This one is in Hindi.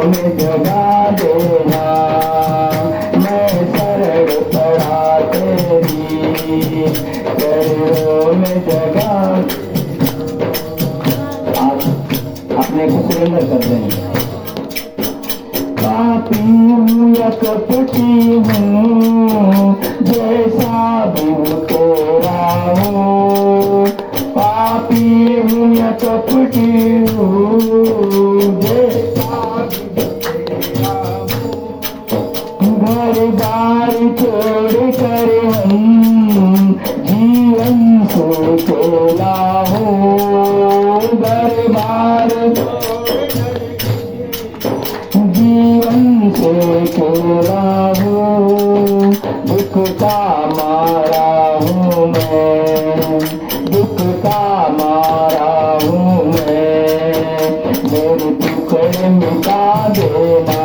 में जगा देना, मैं शरण पड़ा तेरी, शरणों में जगा। आप अपने को सरेंडर कर देंगे। पापी हूँ या कपटी हूँ, जैसा भी तेरा हूँ। पापी हूँ या कपटी हूँ, घर बार छोड़ कर हम जीवन से खेला हूँ। घर बार जीवन से खेला हूँ। दुख का मारा हूँ मैं, दुख का मारा हूँ मैं। मेरे टुकड़े मिटा देना,